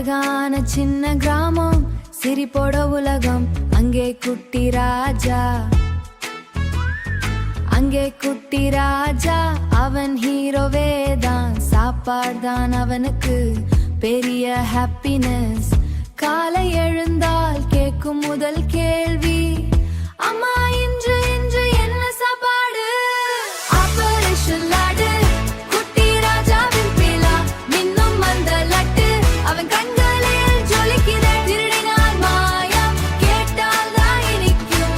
அழகான சின்ன கிராமம், சிரிப்போட உலகம். அங்கே குட்டி ராஜா, அங்கே குட்டி ராஜா, அவன் ஹீரோவே தான். சாப்பாடுதான் அவனுக்கு பெரிய ஹாப்பினஸ். காலை எழுந்தால் கேட்கும் முதல் கேள்வி, அம்மா இன்று இன்று என்ன சாப்பாடு? ஆபரேஷன் லாடு, குட்டி ராஜாவின் பீலா, மின்னும் அந்த லட்டு அவன் கண்களில் ஜொலிக்குதே. திருடினால் மாயம், கேட்டால் தான் இனிக்கும்.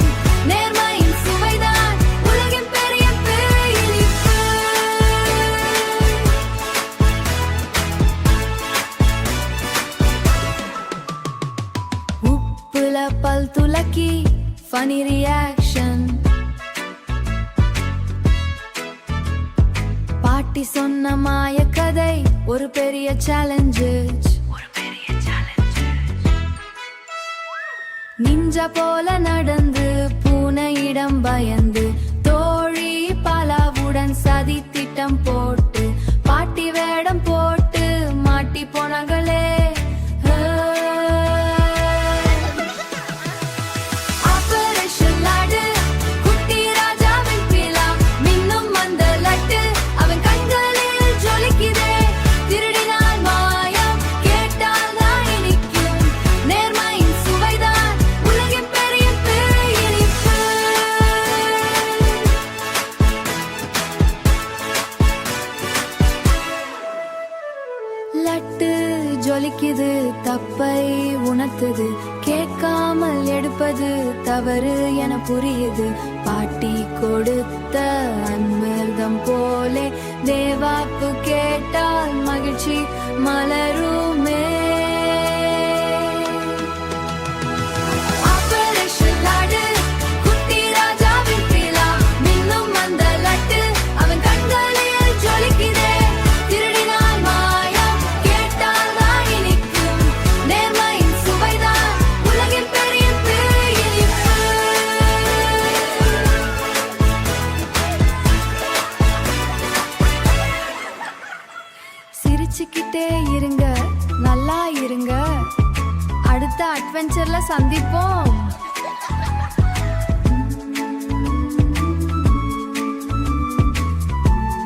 நேர்மையின் சுவைதான் உலகின் பெரிய இனிப்பு. உப்புல பல் துலக்கி funny reaction. பாட்டி சொன்ன மாய கதை ஒரு பெரிய சேலஞ்ச். நிஞ்சா போல நடந்து பூனையிடம் பயந்து, தோழி பாலாவுடன் சதி திட்டம் போட்டு, பாட்டி வேடம் போட்டு மாட்டி போனாங்களே. லட்டு ஜொலிக்குது, தப்பை உணர்த்துது. கேட்காமல் எடுப்பது தவறு என புரியுது. பாட்டி கொடுத்த அமிர்தம் போலே தேவாப்பு கேட்டால் மகிழ்ச்சி மலருமே. சிரிச்சுக்கிட்டே இருங்க, நல்லா இருங்க. அடுத்த அட்வென்ச்சர்ல சந்திப்போம்.